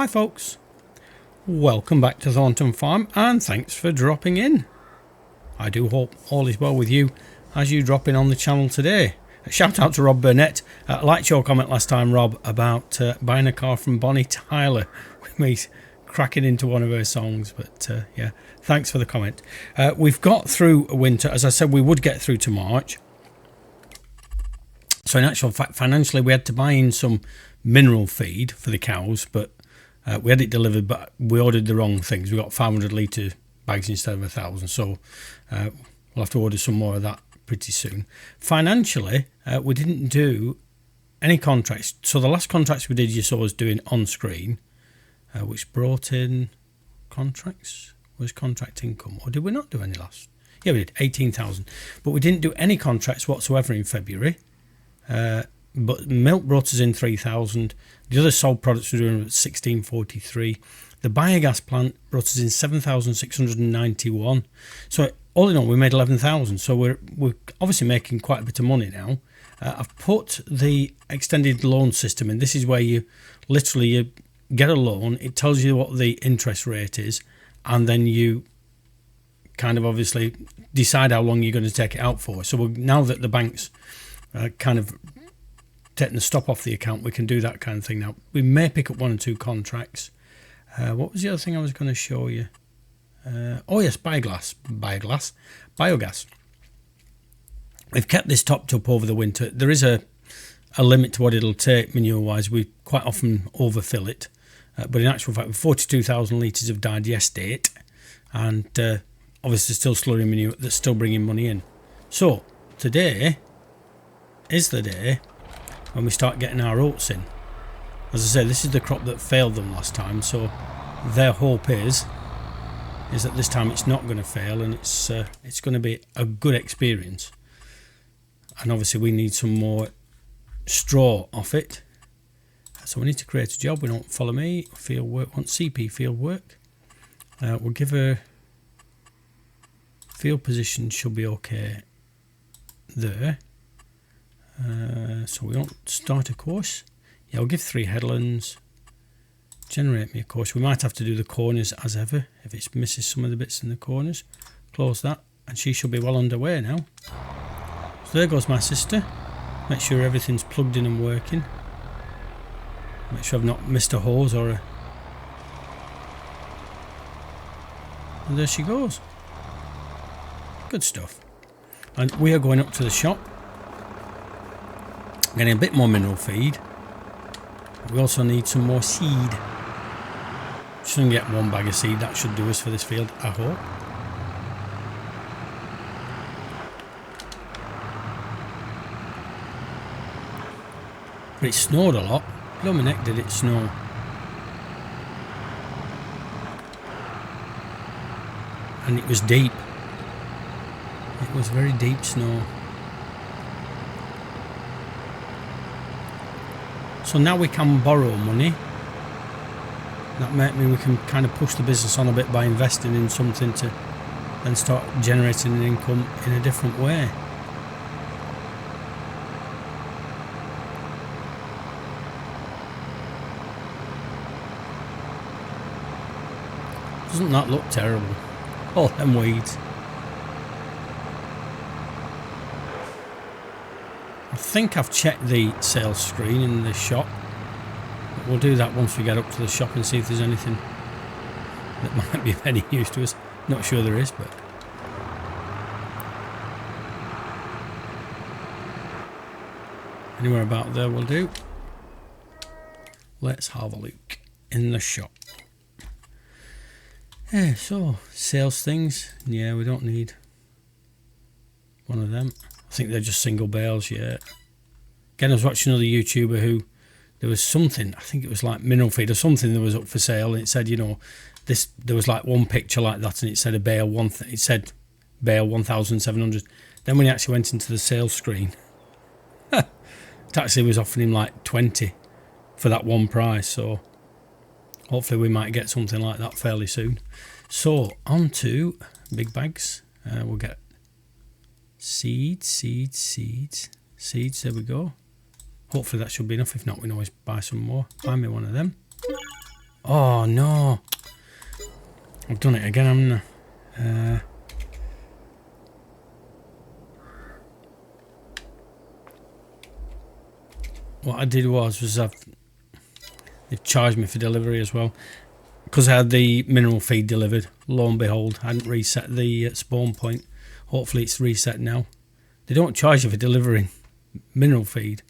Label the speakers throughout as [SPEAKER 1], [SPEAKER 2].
[SPEAKER 1] Hi folks, welcome back to Thornton Farm and thanks for dropping in. I do hope all is well with you as you drop in on the channel today. A shout out to Rob Burnett. I liked your comment last time, Rob, about buying a car from Bonnie Tyler with me cracking into one of her songs, but yeah, thanks for the comment. We've got through winter. As I said, we would get through to March. So in actual fact, financially we had to buy in some mineral feed for the cows, but we had it delivered, but we ordered the wrong things. We got 500 litre bags instead of 1,000, so we'll have to order some more of that pretty soon. Financially, we didn't do any contracts. So the last contracts we did, you saw us doing on screen, which brought in contracts. Was contract income, or did we not do any last? Yeah, we did 18,000, but we didn't do any contracts whatsoever in February. But milk brought us in 3,000. The other sold products were doing 1643. The biogas plant brought us in 7,691. So all in all, we made 11,000. So we're obviously making quite a bit of money now. I've put the extended loan system in. This is where you get a loan. It tells you what the interest rate is, and then you kind of obviously decide how long you're going to take it out for. So now that the bank's kind of taking the stop off the account, we can do that kind of thing now. We may pick up 1 or 2 contracts. What was the other thing I was going to show you? Oh yes, biogas. We've kept this topped up over the winter. There is a limit to what it'll take manure wise. We quite often overfill it, but in actual fact 42,000 litres have died yesterday, and obviously still slurry manure that's still bringing money in. So today is the day when we start getting our oats in. As I said, this is the crop that failed them last time, so their hope is that this time it's not going to fail, and it's going to be a good experience. And obviously we need some more straw off it, so we need to create a job. We don't follow me field work, want CP field work. We'll give her field position, should be okay there. So we won't start a course. Yeah, I'll give 3 headlands. Generate me a course. We might have to do the corners as ever if it misses some of the bits in the corners. Close that, and she should be well underway now. So there goes my sister. Make sure everything's plugged in and working. Make sure I've not missed a hose or a... And there she goes. Good stuff. And we are going up to the shop, getting a bit more mineral feed. We also need some more seed. Just going to get 1 bag of seed. That should do us for this field, I hope. But it snowed a lot. Blow my neck, did it snow? And it was deep. It was very deep snow. So now we can borrow money. That might mean we can kind of push the business on a bit by investing in something to then start generating an income in a different way. Doesn't that look terrible? All them weeds. I think I've checked the sales screen in the shop. But we'll do that once we get up to the shop and see if there's anything that might be of any use to us. Not sure there is, but... anywhere about there will do. Let's have a look in the shop. Yeah, so, sales things. Yeah, we don't need one of them. I think they're just single bales, yeah. Again, I was watching another YouTuber who, there was something, I think it was like mineral feed or something that was up for sale, and it said, you know, there was like one picture like that, and it said a bale, it said bale 1,700. Then when he actually went into the sales screen, taxi was offering him like 20 for that one price, so hopefully we might get something like that fairly soon. So, on to big bags. We'll get seeds, there we go. Hopefully that should be enough. If not, we can always buy some more. Buy me one of them. Oh no. I've done it again, haven't I? What I did was they've charged me for delivery as well. Because I had the mineral feed delivered, lo and behold, I hadn't reset the spawn point. Hopefully it's reset now. They don't charge you for delivering mineral feed.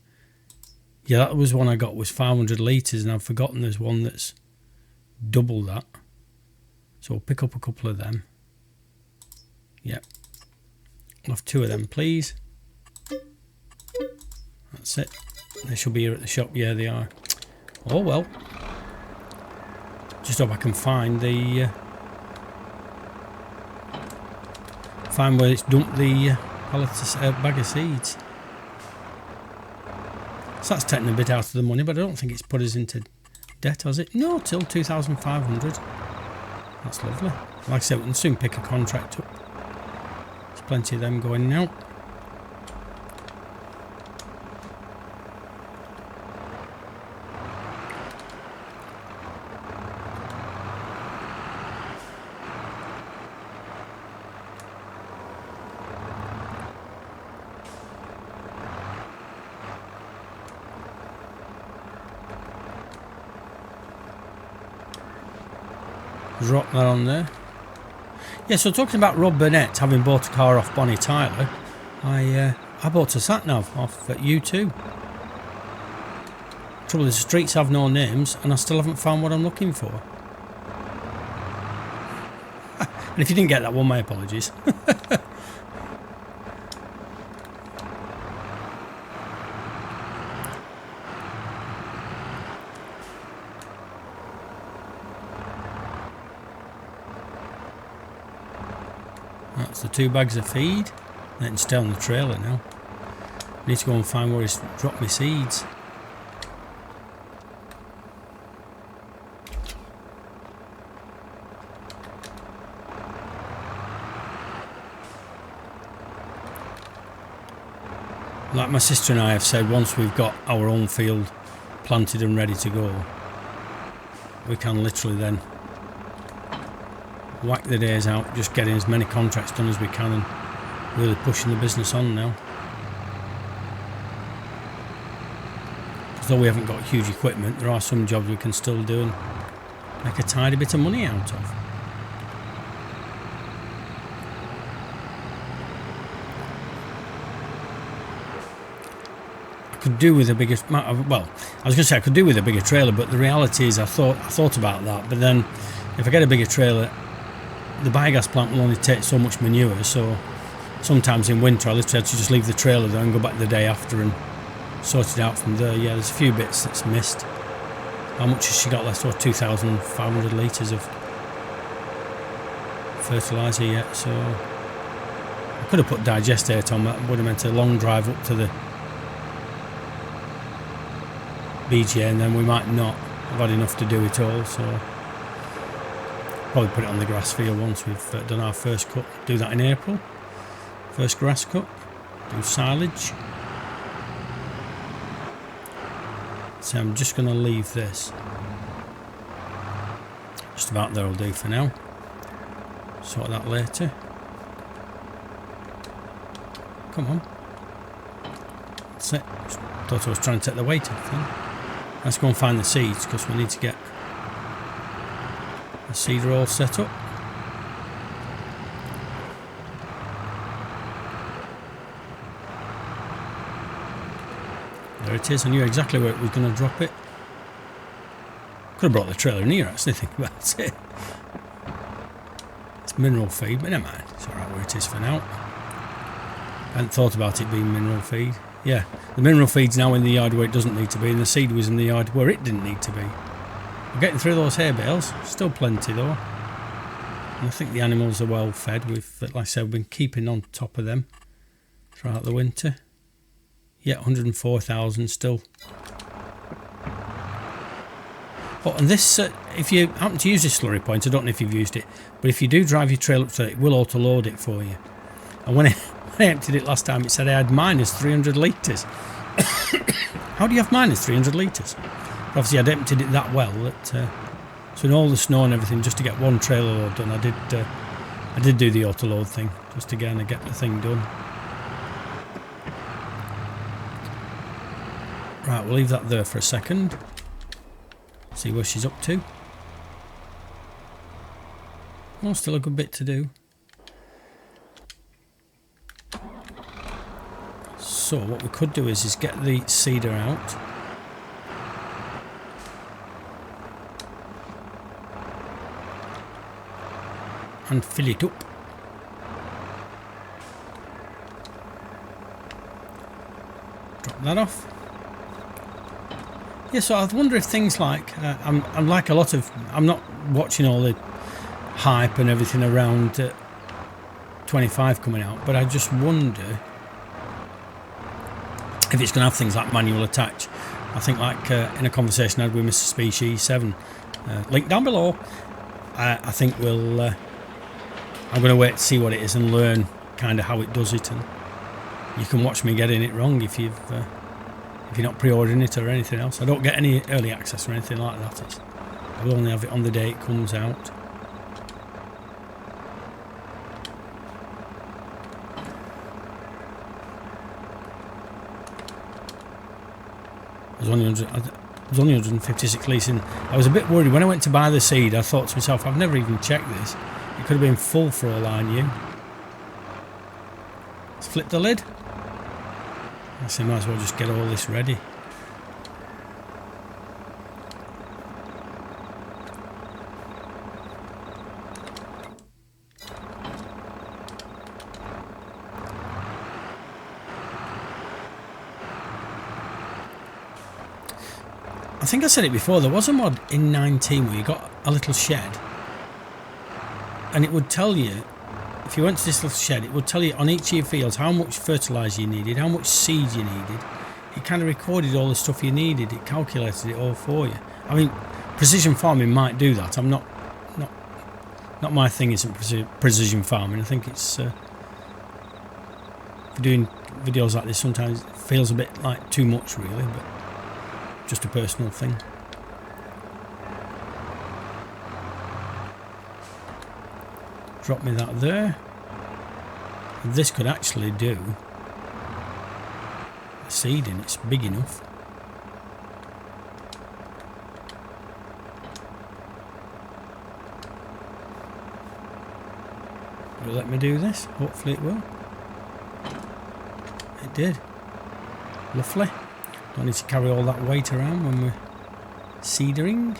[SPEAKER 1] Yeah, that was one I got, was 500 litres, and I've forgotten there's one that's double that. So I'll pick up a couple of them. Yep. I'll have 2 of them, please. That's it. They should be here at the shop. Yeah, they are. Oh well. Just hope I can find the find where it's dumped the bag of seeds. So that's taken a bit out of the money, but I don't think it's put us into debt, has it? No, till 2,500. That's lovely. Like I said, we can soon pick a contract up. There's plenty of them going now. Drop that on there. Yeah, so talking about Rob Burnett having bought a car off Bonnie Tyler, I bought a sat-nav off at U2. Trouble is, the streets have no names and I still haven't found what I'm looking for. And if you didn't get that one, my apologies. That's the 2 bags of feed. They can stay on the trailer now. Need to go and find where he's dropped my seeds. Like my sister and I have said, once we've got our own field planted and ready to go, we can literally then whack the days out, just getting as many contracts done as we can and really pushing the business on now. Because though we haven't got huge equipment, there are some jobs we can still do and make a tidy bit of money out of. I could do with a bigger, well, I was going to say I could do with a bigger trailer, but the reality is I thought about that, but then if I get a bigger trailer, the biogas plant will only take so much manure, so sometimes in winter I literally have to just leave the trailer there and go back the day after and sort it out from there. Yeah, there's a few bits that's missed. How much has she got left? Oh, 2,500 litres of fertiliser yet, so I could have put digestate on that, would have meant a long drive up to the BGA and then we might not have had enough to do it all, so probably put it on the grass field once we've done our first cut. Do that in April. First grass cut. Do silage. So I'm just going to leave this. Just about there will do for now. Sort that later. Come on. That's it. Thought I was trying to take the weight off then. Let's go and find the seeds because we need to get the seeder all set up. There it is. I knew exactly where it was going to drop it. Could have brought the trailer in here actually, think about it. It's mineral feed, but never mind. It's alright where it is for now. I hadn't thought about it being mineral feed. Yeah, the mineral feed's now in the yard where it doesn't need to be, and the seed was in the yard where it didn't need to be. We're getting through those hay bales, still plenty though. And I think the animals are well fed. We've, like I said, we've been keeping on top of them throughout the winter. Yeah, 104,000 still. Oh, and this, if you happen to use this slurry point, I don't know if you've used it, but if you do drive your trail up to it, it will auto-load it for you. And when I emptied it last time, it said I had minus 300 litres. How do you have minus 300 litres? Obviously, I'd emptied it that well that So in all the snow and everything, just to get one trailer load done, I did do the auto load thing, just to kind of get the thing done. Right, we'll leave that there for a second. See where she's up to. Oh, still a good bit to do. So what we could do is get the seeder out. And fill it up. Drop that off. Yeah, so I wonder if things like I'm like a lot of, I'm not watching all the hype and everything around 25 coming out, but I just wonder if it's going to have things like manual attach. I think like in a conversation I had with Mr. Species 7, link down below, I think we'll I'm going to wait to see what it is and learn kind of how it does it, and you can watch me getting it wrong if you're not pre-ordering it or anything else. I don't get any early access or anything like that. I will only have it on the day it comes out. There's only 156 leasing. I was a bit worried when I went to buy the seed. I thought to myself, I've never even checked this. It could have been full for all I knew. Let's flip the lid. I say might as well just get all this ready. I think I said it before, there was a mod in 19 where you got a little shed and it would tell you, if you went to this little shed, it would tell you on each of your fields how much fertiliser you needed, how much seed you needed. It kind of recorded all the stuff you needed, it calculated it all for you. I mean, precision farming might do that. I'm not my thing isn't precision farming. I think it's for doing videos like this sometimes it feels a bit like too much really, but just a personal thing. Drop me that there. This could actually do the seeding, it's big enough. Will it let me do this? Hopefully it will. It did. Lovely. Don't need to carry all that weight around when we're seedering.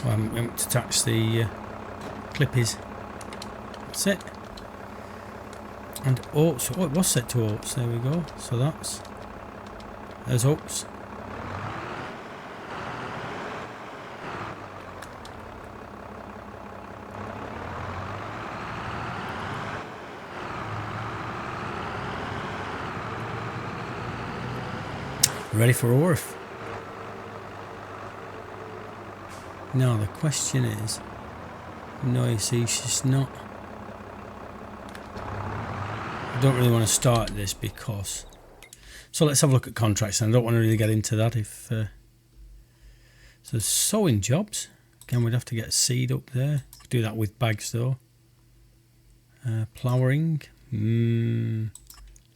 [SPEAKER 1] I haven't attached the clippies. That's it. And oats. Oh, it was set to oats. There we go. So there's oats. Ready for a wharf. Now the question is, no, you see, she's not. I don't really want to start this because. So let's have a look at contracts. And I don't want to really get into that. If so, sowing jobs. Again, we'd have to get seed up there. Do that with bags though. Ploughing,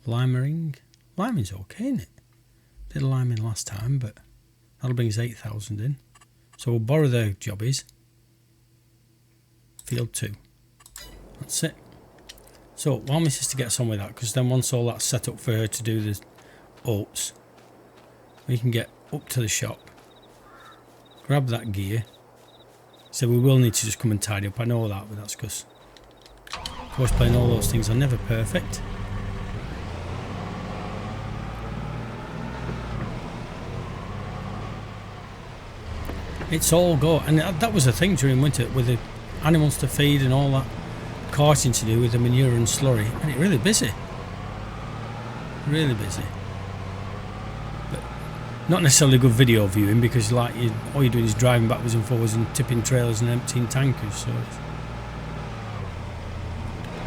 [SPEAKER 1] limering. Liming's okay, isn't it? Did liming last time, but that'll bring us 8,000 in. So we'll borrow their jobbies. Field 2. That's it. So while my sister gets on with that, because then once all that's set up for her to do the oats, we can get up to the shop, grab that gear. So we will need to just come and tidy up. I know that, but that's because of course playing all those things are never perfect. It's all go, and that was the thing during winter with the animals to feed and all that carting to do with the manure and slurry, and it's really busy. Really busy. But not necessarily good video viewing, because like all you're doing is driving backwards and forwards and tipping trailers and emptying tankers, so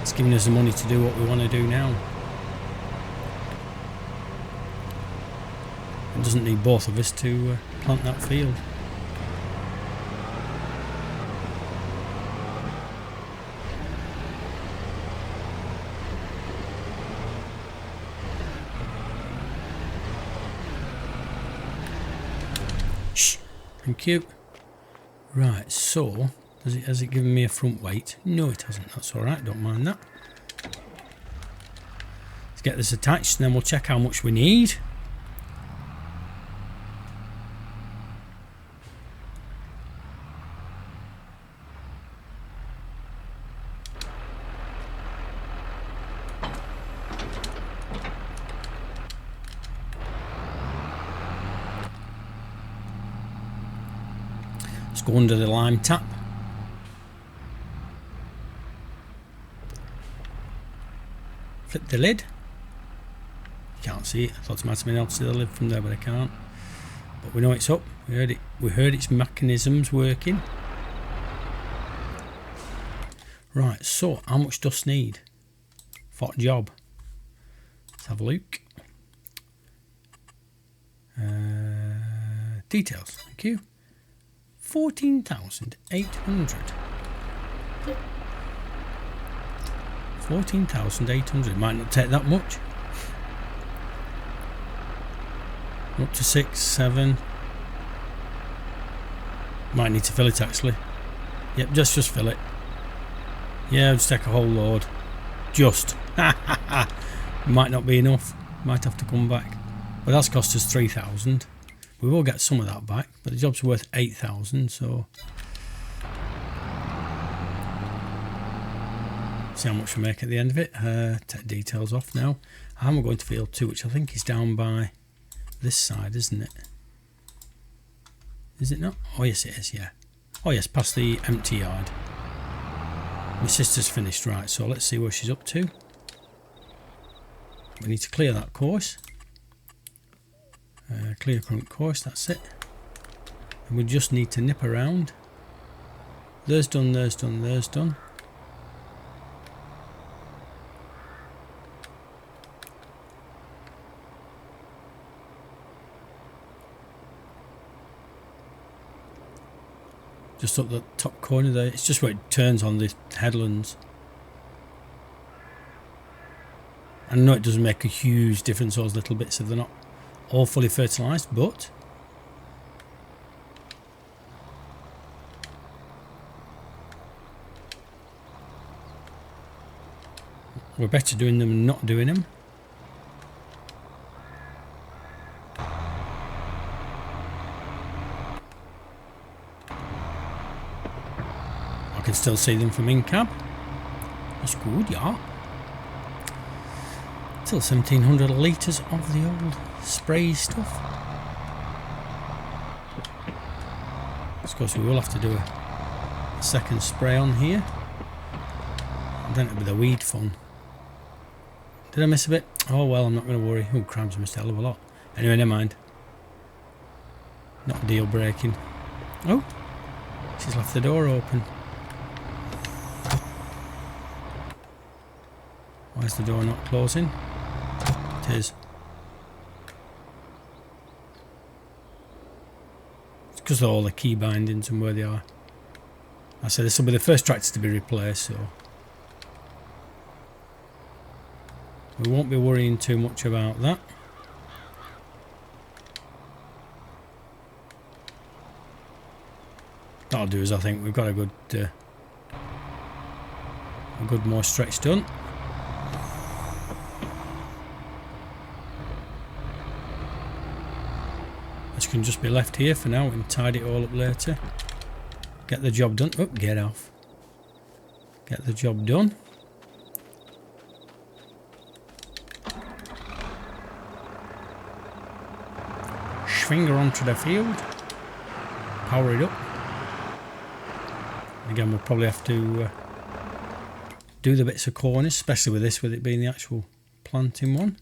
[SPEAKER 1] it's giving us the money to do what we want to do now. It doesn't need both of us to plant that field. Shh. Thank you. Right, so has it given me a front weight? No, it hasn't. That's all right. Don't mind that. Let's get this attached, and then we'll check how much we need. Let's go under the lime tap. Flip the lid. You can't see it. I thought I might have been able to see the lid from there, but I can't. But we know it's up. We heard it. We heard its mechanisms working. Right. So, how much dust need for the job? Let's have a look. Details. Thank you. 14,800. 14,800. Might not take that much. Up to 6, 7. Might need to fill it actually. Yep, just fill it. Yeah, I'll just take a whole load. Just. Might not be enough. Might have to come back. But that's cost us 3,000. We will get some of that back, but the job's worth 8,000, so see how much we make at the end of it. Take details off now. And we're going to field 2, which I think is down by this side, isn't it? Is it not? Oh yes it is, yeah. Oh yes, past the empty yard. My sister's finished, right, so let's see where she's up to. We need to clear that course. Clear current course, that's it. And we just need to nip around. There's done, there's done, there's done. Just up the top corner there. It's just where it turns on the headlands. I know it doesn't make a huge difference, those little bits, if they're not all fully fertilised, but we're better doing them than not doing them. I can still see them from in cab. That's good, yeah. Still 1,700 litres of the old spray stuff. Of course we will have to do a second spray on here, and then it'll be the weed fun. Did I miss a bit? Oh well, I'm not going to worry. Oh crumbs, I missed a hell of a lot. Anyway, never mind. Not deal breaking. Oh, she's left the door open. Why is the door not closing? It is. It's because of all the key bindings and where they are. I said this will be the first tractor to be replaced, so we won't be worrying too much about that. That'll do us, I think. We've got a good more stretch done. This can just be left here for now and tidy it all up later. Get the job done. Oh, get off. Get the job done. Finger onto the field. Power it up. Again, we'll probably have to do the bits of corners, especially with this, with it being the actual planting one.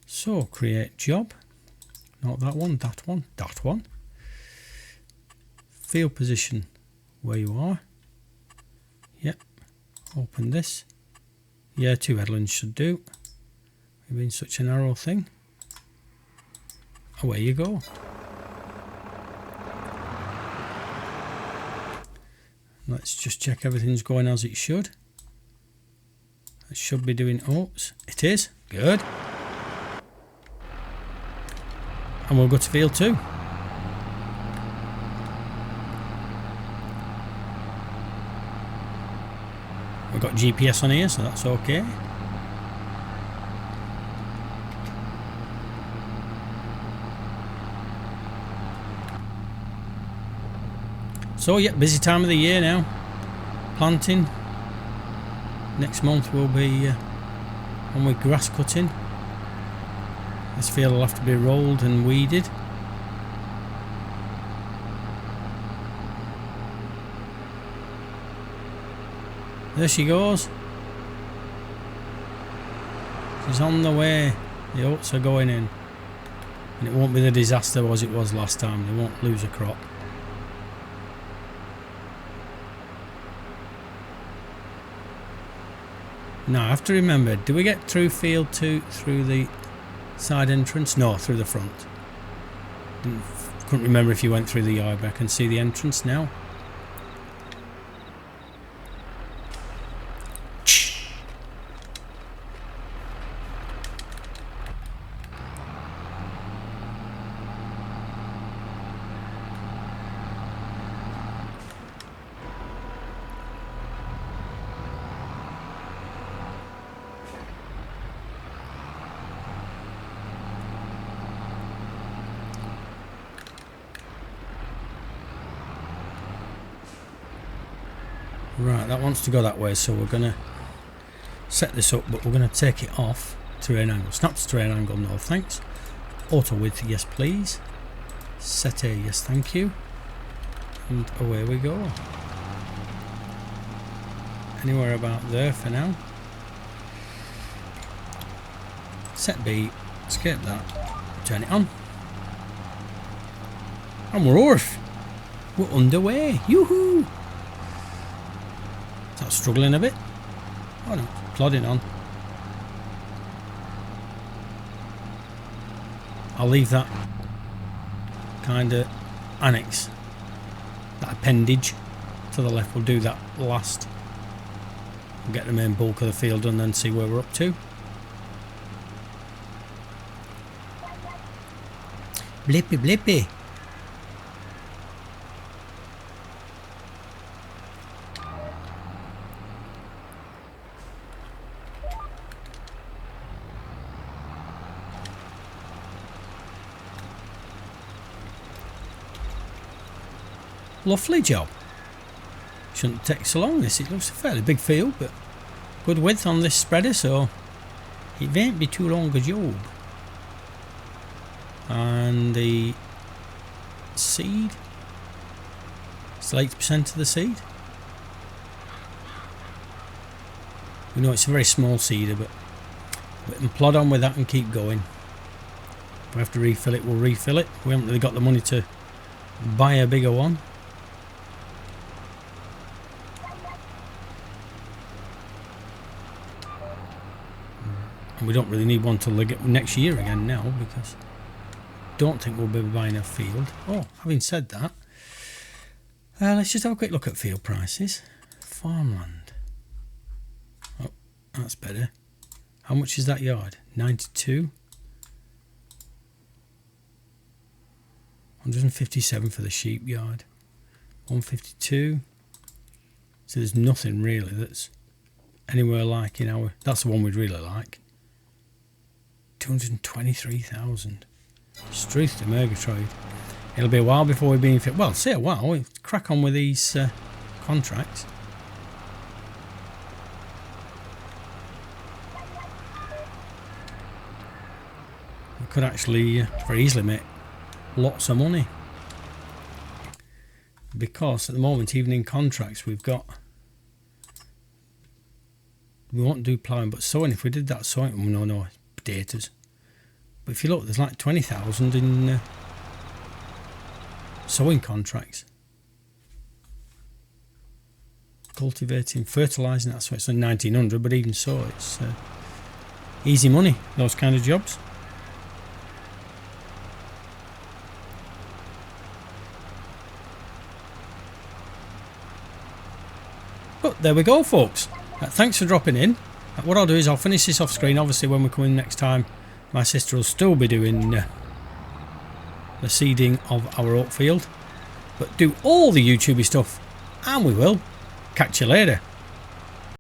[SPEAKER 1] So create job, not that one, that one, that one. Field position where you are. Yep. Open this. Yeah, 2 headlands should do. We've been such a narrow thing. Away you go. Let's just check everything's going as it should. It should be doing oats. It is. Good. And we'll go to field 2. We've got GPS on here, so that's okay. So yeah, busy time of the year now. Planting. Next month we'll be on with grass cutting. This field will have to be rolled and weeded. There she goes. She's on the way. The oats are going in. And it won't be the disaster as it was last time. They won't lose a crop. Now I have to remember, do we get through field 2 through the side entrance? No, through the front. Couldn't remember if you went through the yard, but I can see the entrance now. Right, that wants to go that way, so we're going to set this up, but we're going to take it off. Terrain angle. Snap to terrain angle, no thanks. Auto width, yes please. Set A, yes thank you. And away we go. Anywhere about there for now. Set B, escape that, turn it on. And we're off. We're underway. Yoo-hoo! Is that struggling a bit? Oh no, plodding on. I'll leave that kind of annex, that appendage to the left. We'll do that last. We'll get the main bulk of the field done, then see where we're up to. Blippy blippy. Lovely job. Shouldn't take so long this. It looks a fairly big field, but good width on this spreader, so it won't be too long a job. And the seed, still 80% of the seed. We know it's a very small seeder, but we can plod on with that and keep going. If we have to refill it, we'll refill it. We haven't really got the money to buy a bigger one. And we don't really need one till next year again now, because I don't think we'll be buying a field. Oh, having said that, let's just have a quick look at field prices. Farmland. Oh, that's better. How much is that yard? 92. 157 for the sheep yard. 152. So there's nothing really that's anywhere like in our... That's the one we'd really like. 223,000. Struth to Murgatroyd. It'll be a while before we're being fit. Well, say a while. We'll crack on with these contracts. We could actually very easily make lots of money, because at the moment, even in contracts, we've got we won't do ploughing, but sowing, if we did that sowing, no, potatoes. But if you look, there's like 20,000 in sowing contracts. Cultivating, fertilising, that's why it's only 1900, but even so, it's easy money, those kind of jobs. But there we go, folks. Thanks for dropping in. What I'll do is I'll finish this off screen. Obviously, when we come in next time, my sister will still be doing the seeding of our oat field. But do all the YouTubey stuff, and we will catch you later.